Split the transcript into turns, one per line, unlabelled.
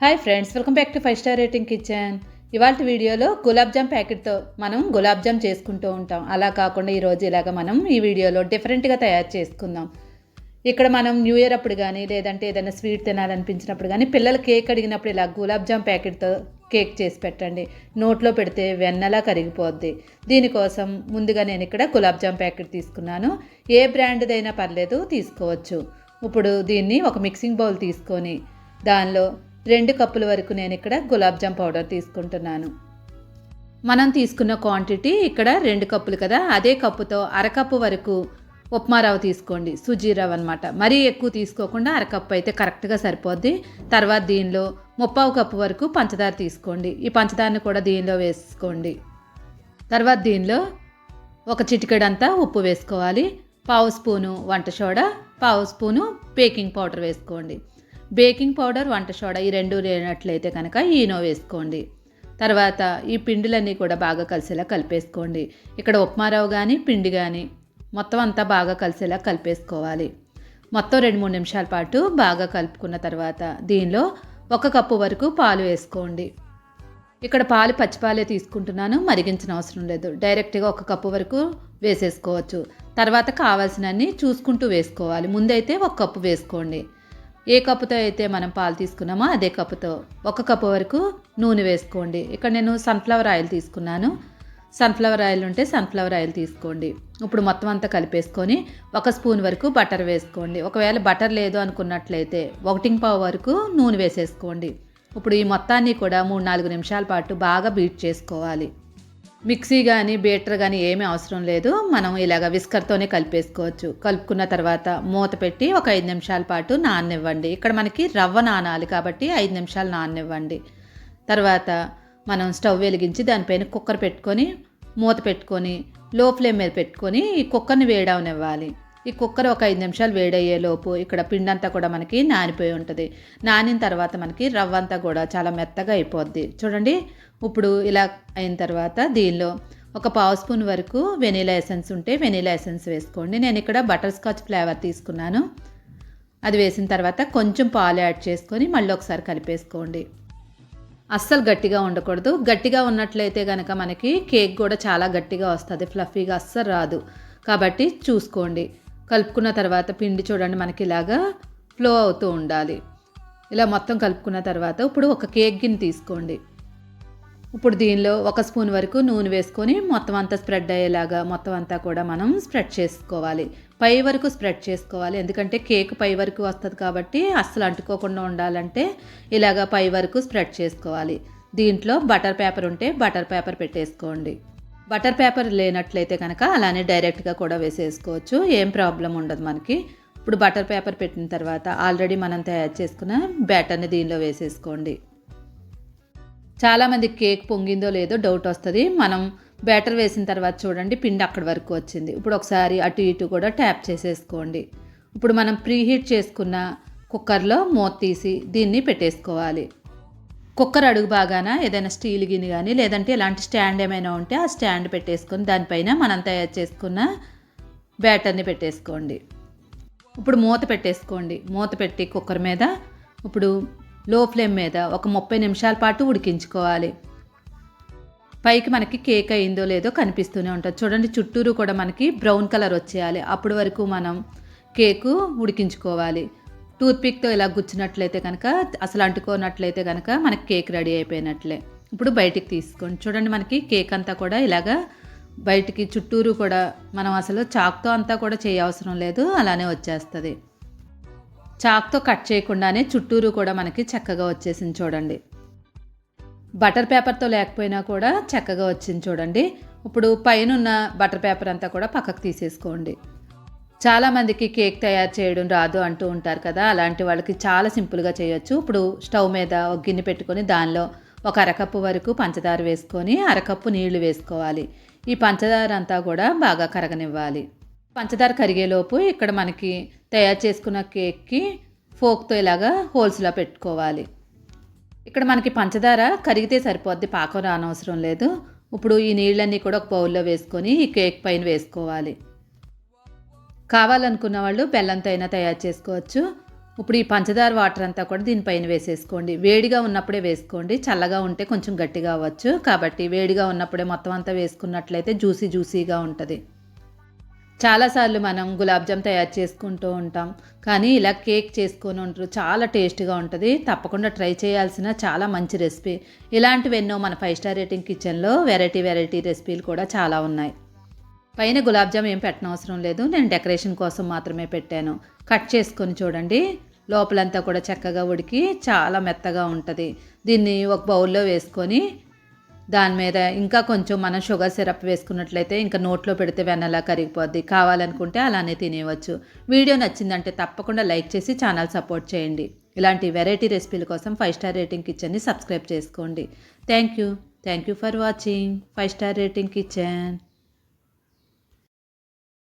Hi friends, welcome back to 5 star rating kitchen. ఇవాళ వీడియోలో గులాబ్ జామ్ ప్యాకెట్తో మనం గులాబ్ జామ్ చేసుకుంటూ ఉంటాం. అలా కాకుండా ఈరోజు ఇలాగ మనం ఈ వీడియోలో డిఫరెంట్గా తయారు చేసుకుందాం. ఇక్కడ మనం న్యూ ఇయర్ అప్పుడు కానీ లేదంటే ఏదైనా స్వీట్ తినాలనిపించినప్పుడు కానీ పిల్లలు కేక్ అడిగినప్పుడు ఇలా గులాబ్ జామ్ ప్యాకెట్తో కేక్ చేసి పెట్టండి. నోట్లో పెడితే వెన్నలా కరిగిపోద్ది. దీనికోసం ముందుగా నేను ఇక్కడ గులాబ్ జామ్ ప్యాకెట్ తీసుకున్నాను. ఏ బ్రాండ్దైనా పర్లేదు, తీసుకోవచ్చు. ఇప్పుడు దీన్ని ఒక మిక్సింగ్ బౌల్ తీసుకొని దానిలో 2 కప్పుల వరకు నేను ఇక్కడ గులాబ్ జామ్ పౌడర్ తీసుకుంటున్నాను. మనం తీసుకున్న క్వాంటిటీ ఇక్కడ 2 కప్పులు కదా, అదే కప్పుతో అరకప్పు వరకు ఉప్మా రవ్వ తీసుకోండి. సుజీ రవ్వ అనమాట. మరీ ఎక్కువ తీసుకోకుండా అరకప్పు అయితే కరెక్ట్గా సరిపోద్ది. తర్వాత దీనిలో 3/4 కప్పు వరకు పంచదార తీసుకోండి. ఈ పంచదారని కూడా దీనిలో వేసుకోండి. తర్వాత దీనిలో ఒక చిటికెడంతా ఉప్పు వేసుకోవాలి. 1/2 స్పూను వంట సోడా, 1/2 స్పూను బేకింగ్ పౌడర్ వేసుకోండి. బేకింగ్ పౌడర్, వంట సోడా ఈ రెండు లేనట్లయితే కనుక ఈనో వేసుకోండి. తర్వాత ఈ పిండిలన్నీ కూడా బాగా కలిసేలా కలిపేసుకోండి. ఇక్కడ ఉప్మా రవ్వ కానీ పిండి కానీ మొత్తం అంతా బాగా కలిసేలా కలిపేసుకోవాలి. మొత్తం 2-3 నిమిషాల పాటు బాగా కలుపుకున్న తర్వాత దీనిలో 1 కప్పు వరకు పాలు వేసుకోండి. ఇక్కడ పాలు పచ్చిపాలే తీసుకుంటున్నాను, మరిగించిన అవసరం లేదు. డైరెక్ట్గా 1 కప్పు వరకు వేసేసుకోవచ్చు. తర్వాత కావాల్సినన్ని చూసుకుంటూ వేసుకోవాలి. ముందైతే 1 కప్పు వేసుకోండి. ఏ కప్పుతో అయితే మనం పాలు తీసుకున్నామో అదే కప్పుతో 1 కప్పు వరకు నూనె వేసుకోండి. ఇక్కడ నేను సన్ఫ్లవర్ ఆయిల్ తీసుకున్నాను. సన్ఫ్లవర్ ఆయిల్ ఉంటే సన్ఫ్లవర్ ఆయిల్ తీసుకోండి. ఇప్పుడు మొత్తం అంతా కలిపేసుకొని 1 స్పూన్ వరకు బటర్ వేసుకోండి. ఒకవేళ బటర్ లేదు అనుకున్నట్లయితే 1.5 వరకు నూనె వేసేసుకోండి. ఇప్పుడు ఈ మొత్తాన్ని కూడా 3-4 నిమిషాల పాటు బాగా బీట్ చేసుకోవాలి. మిక్సీ కానీ బీటర్ కానీ ఏమీ అవసరం లేదు. మనం ఇలాగ విస్కర్తోనే కలిపేసుకోవచ్చు. కలుపుకున్న తర్వాత మూత పెట్టి ఒక 5 నిమిషాల పాటు నాననివ్వండి. ఇక్కడ మనకి రవ్వ నానాలి కాబట్టి 5 నిమిషాలు నాననివ్వండి. తర్వాత మనం స్టవ్ వెలిగించి దానిపైన కుక్కర్ పెట్టుకొని మూత పెట్టుకొని లో ఫ్లేమ్ మీద పెట్టుకొని ఈ కుక్కర్ని వేడవనివ్వాలి. ఈ కుక్కర్ ఒక 5 నిమిషాలు వేడయ్యేలోపు ఇక్కడ పిండి అంతా కూడా మనకి నానిపోయి ఉంటుంది. నానిన తర్వాత మనకి రవ్వ అంతా కూడా చాలా మెత్తగా అయిపోద్ది. చూడండి, ఇప్పుడు ఇలా అయిన తర్వాత దీనిలో ఒక 1/2 స్పూన్ వరకు వెనీలా ఎసెన్స్ ఉంటే వెనీలా ఎసెన్స్ వేసుకోండి. నేను ఇక్కడ బటర్ స్కాచ్ ఫ్లేవర్ తీసుకున్నాను. అది వేసిన తర్వాత కొంచెం పాలు యాడ్ చేసుకొని మళ్ళీ ఒకసారి కలిపేసుకోండి. అస్సలు గట్టిగా ఉండకూడదు. గట్టిగా ఉన్నట్లయితే కనుక మనకి కేక్ కూడా చాలా గట్టిగా వస్తుంది, ఫ్లఫీగా అస్సలు రాదు. కాబట్టి చూసుకోండి. కలుపుకున్న తర్వాత పిండి చూడండి మనకి ఇలాగా ఫ్లో అవుతూ ఉండాలి. ఇలా మొత్తం కలుపుకున్న తర్వాత ఇప్పుడు ఒక కేక్ గిన్నె తీసుకోండి. ఇప్పుడు దీనిలో 1 స్పూన్ వరకు నూనె వేసుకొని మొత్తం అంతా స్ప్రెడ్ అయ్యేలాగా మొత్తం అంతా కూడా మనం స్ప్రెడ్ చేసుకోవాలి. పై వరకు స్ప్రెడ్ చేసుకోవాలి. ఎందుకంటే కేక్ పై వరకు వస్తుంది కాబట్టి అస్సలు అంటుకోకుండా ఉండాలంటే ఇలాగా పై వరకు స్ప్రెడ్ చేసుకోవాలి. దీంట్లో బటర్ పేపర్ ఉంటే బటర్ పేపర్ పెట్టేసుకోండి. బటర్ పేపర్ లేనట్లయితే కనుక అలానే డైరెక్ట్గా కూడా వేసేసుకోవచ్చు. ఏం ప్రాబ్లం ఉండదు మనకి. ఇప్పుడు బటర్ పేపర్ పెట్టిన తర్వాత ఆల్రెడీ మనం తయారు చేసుకున్న బ్యాటర్ని దీనిలో వేసేసుకోండి. చాలామంది కేక్ పొంగిందో లేదో డౌట్ వస్తుంది. మనం బ్యాటర్ వేసిన తర్వాత చూడండి పిండి అక్కడి వరకు వచ్చింది. ఇప్పుడు ఒకసారి అటు ఇటు కూడా ట్యాప్ చేసేసుకోండి. ఇప్పుడు మనం ప్రీహీట్ చేసుకున్న కుక్కర్లో మూత తీసి దీన్ని పెట్టేసుకోవాలి. కుక్కర్ అడుగు బాగాన ఏదైనా స్టీల్ గిన్నె కానీ లేదంటే ఇలాంటి స్టాండ్ ఏమైనా ఉంటే ఆ స్టాండ్ పెట్టేసుకొని దానిపైన మనం తయారు చేసుకున్న బ్యాటర్ని పెట్టేసుకోండి. ఇప్పుడు మూత పెట్టేసుకోండి. మూత పెట్టి కుక్కర్ మీద ఇప్పుడు లో ఫ్లేమ్ మీద ఒక 30 నిమిషాల పాటు ఉడికించుకోవాలి. పైకి మనకి కేక్ అయిందో లేదో కనిపిస్తూనే ఉంటుంది. చూడండి, చుట్టూరు కూడా మనకి బ్రౌన్ కలర్ వచ్చేయాలి. అప్పటి వరకు మనం కేకు ఉడికించుకోవాలి. టూత్పిక్తో ఇలా గుచ్చినట్లయితే కనుక అసలు అంటుకోనట్లయితే కనుక మనకి కేక్ రెడీ అయిపోయినట్లే. ఇప్పుడు బయటికి తీసుకోండి. చూడండి, మనకి కేక్ అంతా కూడా ఇలాగా బయటికి చుట్టూరు కూడా మనం అసలు చాక్తో అంతా కూడా చేయవసరం లేదు, అలానే వచ్చేస్తుంది. చాక్తో కట్ చేయకుండానే చుట్టూరు కూడా మనకి చక్కగా వచ్చేసింది. చూడండి, బటర్ పేపర్తో లేకపోయినా కూడా చక్కగా వచ్చింది. చూడండి, ఇప్పుడు పైన ఉన్న బటర్ పేపర్ అంతా కూడా పక్కకు తీసేసుకోండి. చాలామందికి కేక్ తయారు చేయడం రాదు అంటూ ఉంటారు కదా, అలాంటి వాళ్ళకి చాలా సింపుల్గా చేయొచ్చు. ఇప్పుడు స్టవ్ మీద ఒక గిన్నె పెట్టుకొని దానిలో ఒక అరకప్పు వరకు పంచదార వేసుకొని అరకప్పు నీళ్లు వేసుకోవాలి. ఈ పంచదార అంతా కూడా బాగా కరగనివ్వాలి. పంచదార కరిగేలోపు ఇక్కడ మనకి తయారు చేసుకున్న కేక్కి ఫోక్తో ఇలాగా హోల్స్లా పెట్టుకోవాలి. ఇక్కడ మనకి పంచదార కరిగితే సరిపోద్ది, పాకం రానవసరం లేదు. ఇప్పుడు ఈ నీళ్ళన్నీ కూడా ఒక బౌల్లో వేసుకొని ఈ కేక్ పైన వేసుకోవాలి. కావాలనుకున్న వాళ్ళు బెల్లంతో అయినా తయారు చేసుకోవచ్చు. ఇప్పుడు ఈ పంచదార వాటర్ అంతా కూడా దీనిపైన వేసేసుకోండి. వేడిగా ఉన్నప్పుడే వేసుకోండి, చల్లగా ఉంటే కొంచెం గట్టిగా అవ్వచ్చు. కాబట్టి వేడిగా ఉన్నప్పుడే మొత్తం అంతా వేసుకున్నట్లయితే జ్యూసీగా ఉంటుంది. చాలాసార్లు మనం గులాబ్ జామ్ తయారు చేసుకుంటూ ఉంటాం, కానీ ఇలా కేక్ చేసుకొని ఉంటారు, చాలా టేస్ట్గా ఉంటుంది. తప్పకుండా ట్రై చేయాల్సిన చాలా మంచి రెసిపీ. ఇలాంటివెన్నో మన 5 స్టార్ రేటింగ్ కిచెన్లో వెరైటీ రెసిపీలు కూడా చాలా ఉన్నాయి. పైన గులాబ్ జామ్ ఏం పెట్టనవసరం లేదు, నేను డెకరేషన్ కోసం మాత్రమే పెట్టాను. కట్ చేసుకొని చూడండి, లోపలంతా కూడా చక్కగా ఉడికి చాలా మెత్తగా ఉంటుంది. దీన్ని ఒక బౌల్లో వేసుకొని దాని మీద ఇంకా కొంచెం మనం షుగర్ సిరప్ వేసుకున్నట్లయితే ఇంకా నోట్లో పెడితే వెన్నలా కరిగిపోద్ది. కావాలనుకుంటే అలానే తినేయవచ్చు. వీడియో నచ్చిందంటే తప్పకుండా లైక్ చేసి ఛానల్ సపోర్ట్ చేయండి. ఇలాంటి వెరైటీ రెసిపీల కోసం 5 స్టార్ రేటింగ్ కిచెన్ని సబ్స్క్రైబ్ చేసుకోండి. Thank you for watching 5 star rating kitchen.